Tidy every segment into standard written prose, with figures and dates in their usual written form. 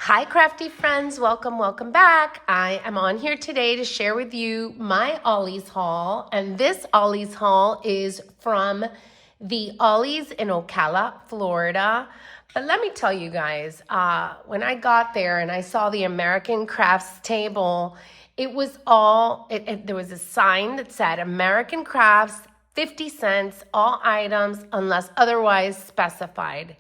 Hi, crafty friends. Welcome back. I am on here today to share with you my Ollie's haul. And this Ollie's haul is from the Ollie's in Ocala, Florida. But let me tell you guys, when I got there and I saw the American Crafts table, it was all, there was a sign that said American Crafts, 50 cents, all items unless otherwise specified.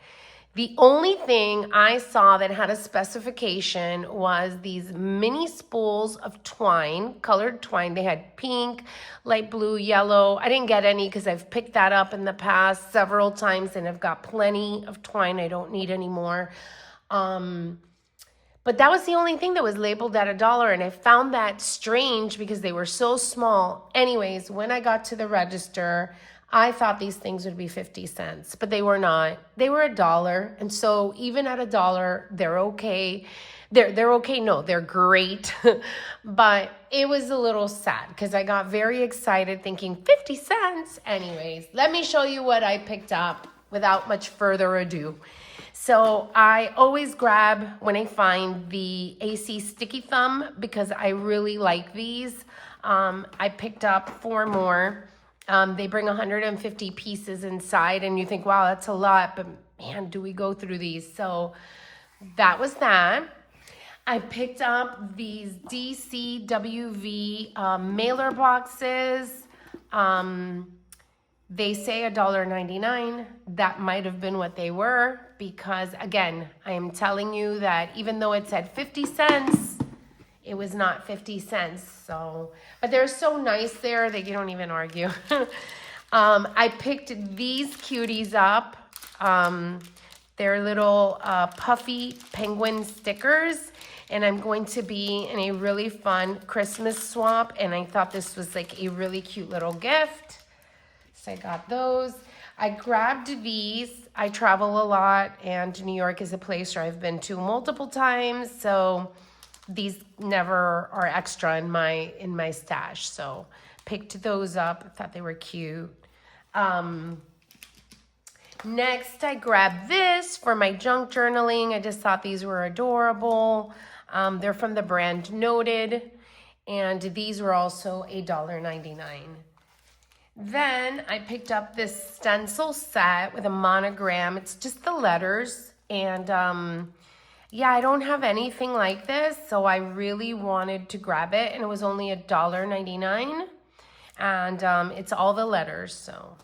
The only thing I saw that had a specification was these mini spools of twine, colored twine. They had pink, light blue, yellow. I didn't get any because I've picked that up in the past several times and I've got plenty of twine. I don't need any more. But that was the only thing that was labeled at $1, and I found that strange because they were so small. Anyways, when I got to the register, I thought these things would be 50 cents, but they were not. They were $1. And so even at $1, they're okay. They're okay. No, they're great. But it was a little sad because I got very excited thinking 50 cents. Anyways, let me show you what I picked up without much further ado. So I always grab when I find the AC Sticky Thumb because I really like these. I picked up 4 more. They bring 150 pieces inside and you think, wow, that's a lot, but man, do we go through these? So that was that. I picked up these DCWV mailer boxes. They say $1.99. That might have been what they were because, again, I am telling you that even though it said 50 cents, it was not 50 cents. So, but they're so nice there that you don't even argue. I picked these cuties up. They're little puffy penguin stickers. And I'm going to be in a really fun Christmas swap. And I thought this was like a really cute little gift. So I got those. I grabbed these. I travel a lot. And New York is a place where I've been to multiple times. So these never are extra in my stash, so picked those up. Thought they were cute. Next, I grabbed this for my junk journaling. I just thought these were adorable. They're from the brand Noted, and these were also $1.99. Then I picked up this stencil set with a monogram. It's just the letters, and yeah, I don't have anything like this, so I really wanted to grab it, and it was only $1.99, and it's all the letters, so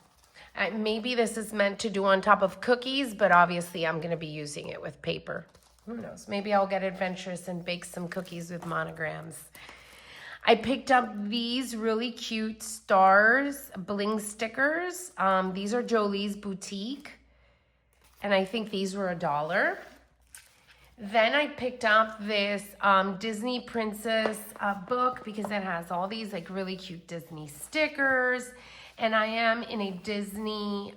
maybe this is meant to do on top of cookies, but obviously I'm going to be using it with paper. Who knows? Maybe I'll get adventurous and bake some cookies with monograms. I picked up these really cute stars, bling stickers. These are Jolie's Boutique, and I think these were $1. Then I picked up this Disney Princess book because it has all these like really cute Disney stickers. And I am in a Disney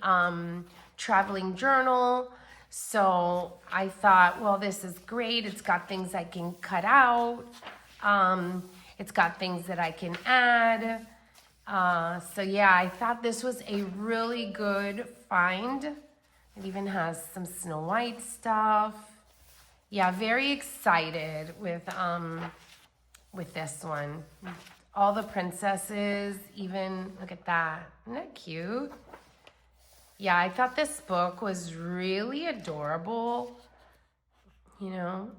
traveling journal. So I thought, well, this is great. It's got things I can cut out. It's got things that I can add. So yeah, I thought this was a really good find. It even has some Snow White stuff. Yeah, very excited with this one. All the princesses, even, look at that. Isn't that cute? Yeah, I thought this book was really adorable, you know.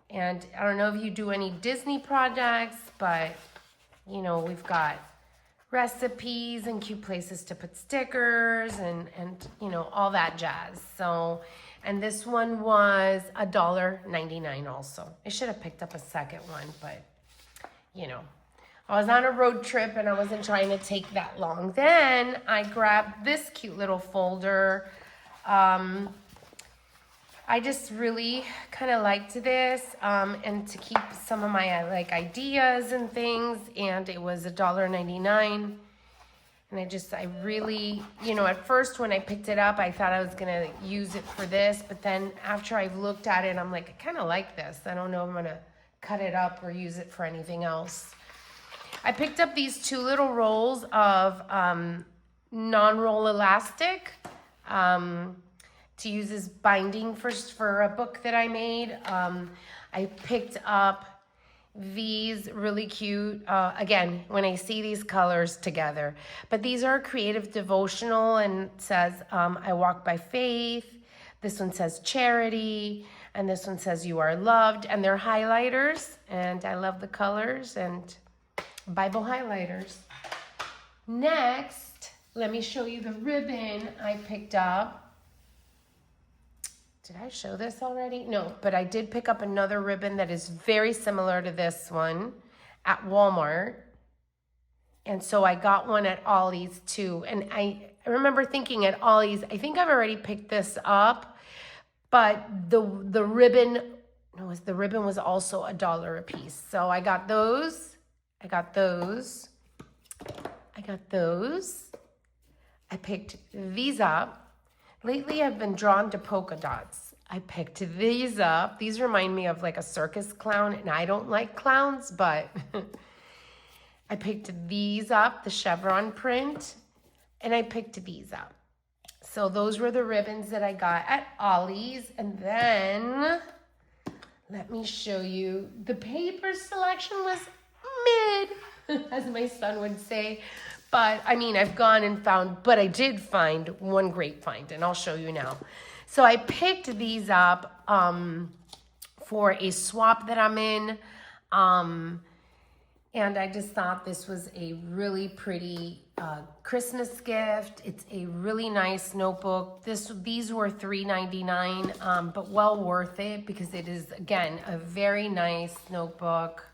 And I don't know if you do any Disney projects, but, you know, we've got recipes and cute places to put stickers and you know, all that jazz. So, and this one was $1.99 also. I should have picked up a second one, but you know, I was on a road trip and I wasn't trying to take that long. Then I grabbed this cute little folder. I just really kind of liked this and to keep some of my like ideas and things, and it was $1.99. And I really, you know, at first when I picked it up, I thought I was going to use it for this. But then after I've looked at it, I'm like, I kind of like this. I don't know if I'm going to cut it up or use it for anything else. I picked up these 2 little rolls of non-roll elastic. to use as binding for a book that I made. I picked up these really cute, again, when I see these colors together. But these are creative devotional, and it says, I walk by faith. This one says charity, and this one says you are loved. And they're highlighters, and I love the colors, and Bible highlighters. Next, let me show you the ribbon I picked up. Did I show this already? No, but I did pick up another ribbon that is very similar to this one at Walmart. And so I got one at Ollie's too. And I remember thinking at Ollie's, I think I've already picked this up, but the ribbon, no, the ribbon was also $1 a piece. So I got those. I got those. I got those. I picked these up. Lately, I've been drawn to polka dots. I picked these up. These remind me of like a circus clown, and I don't like clowns, but I picked these up, the chevron print, and I picked these up. So those were the ribbons that I got at Ollie's. And then, let me show you, the paper selection was mid, as my son would say. But I mean, I've gone and found, but I did find one great find, and I'll show you now. So I picked these up for a swap that I'm in. And I just thought this was a really pretty Christmas gift. It's a really nice notebook. These were $3.99, but well worth it because it is, again, a very nice notebook.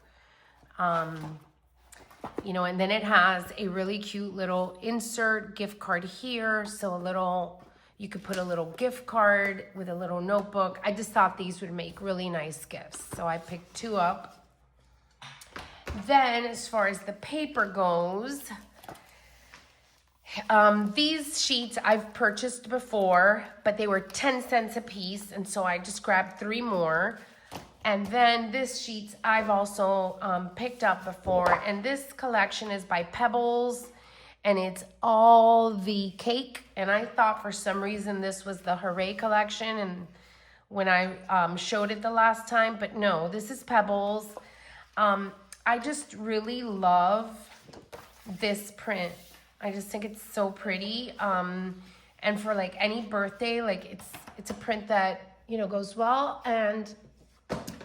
You know, and then it has a really cute little insert gift card here. So you could put a little gift card with a little notebook. I just thought these would make really nice gifts. So I picked 2 up. Then as far as the paper goes, these sheets I've purchased before, but they were 10 cents a piece. And so I just grabbed 3 more. And then this sheets I've also picked up before. And this collection is by Pebbles. And it's all the cake. And I thought for some reason this was the Hooray collection. And when I showed it the last time. But no, this is Pebbles. I just really love this print. I just think it's so pretty. And for like any birthday, like it's a print that, you know, goes well. And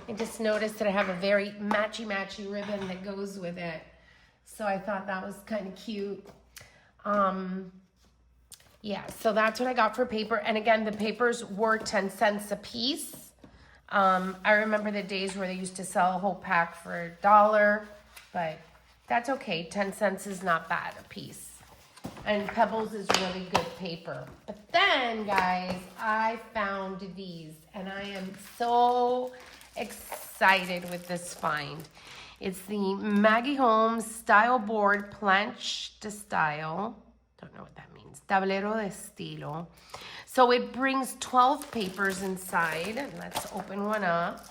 I just noticed that I have a very matchy ribbon that goes with it. So I thought that was kind of cute. Yeah, so that's what I got for paper. And again, the papers were 10 cents a piece. I remember the days where they used to sell a whole pack for $1, but that's okay. 10 cents is not bad a piece. And Pebbles is really good paper. But then, guys, I found these, and I am so excited with this find. It's the Maggie Holmes Styleboard Planche de Style. Don't know what that means. Tablero de estilo. So it brings 12 papers inside. Let's open one up.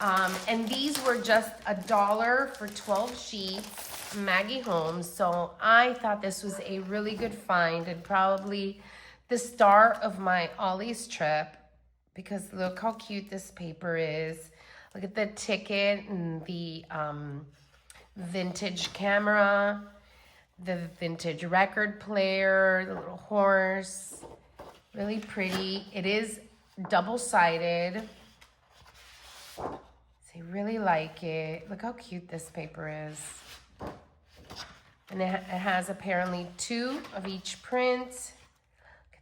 And these were just $1 for 12 sheets, Maggie Holmes. So I thought this was a really good find and probably the star of my Ollie's trip, because look how cute this paper is. Look at the ticket and the vintage camera, the vintage record player, the little horse. Really pretty. It is double-sided. So I really like it. Look how cute this paper is. And it has apparently 2 of each print.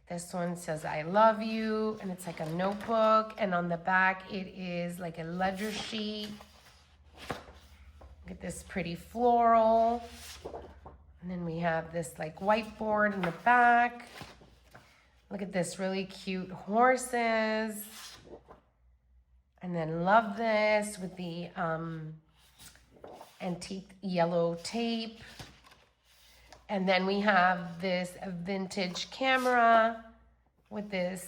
This one says, I love you, and it's like a notebook. And on the back, it is like a ledger sheet. Look at this pretty floral. And then we have this like whiteboard in the back. Look at this really cute horses. And then love this with the antique yellow tape. And then we have this vintage camera with this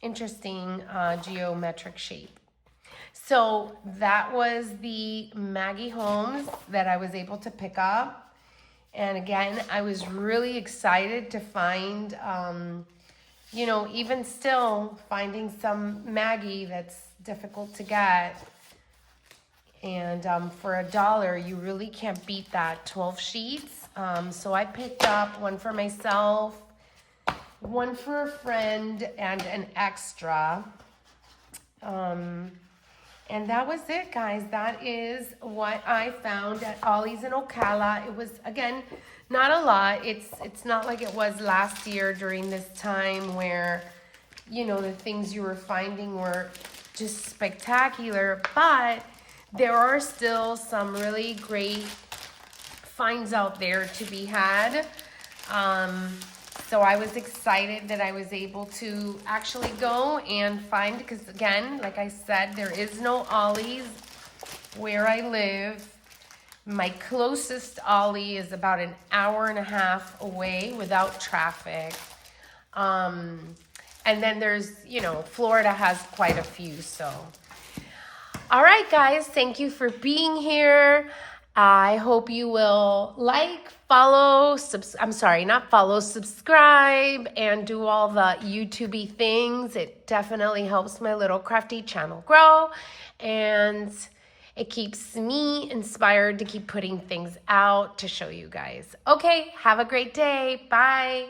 interesting geometric shape. So that was the Maggie Holmes that I was able to pick up. And again, I was really excited to find you know, even still finding some Maggie that's difficult to get. And for $1, you really can't beat that. 12 sheets. So I picked up one for myself, one for a friend, and an extra. And that was it, guys. That is what I found at Ollie's in Ocala. It was, again, not a lot. It's not like it was last year during this time where, you know, the things you were finding were just spectacular. But there are still some really great finds out there to be had. So I was excited that I was able to actually go and find, because again, like I said, there is no Ollie's where I live. My closest Ollie is about an hour and a half away without traffic. And then there's, you know, Florida has quite a few, so. All right, guys, thank you for being here. I hope you will like, follow, subscribe, and do all the YouTube-y things. It definitely helps my little crafty channel grow, and it keeps me inspired to keep putting things out to show you guys. Okay, have a great day. Bye.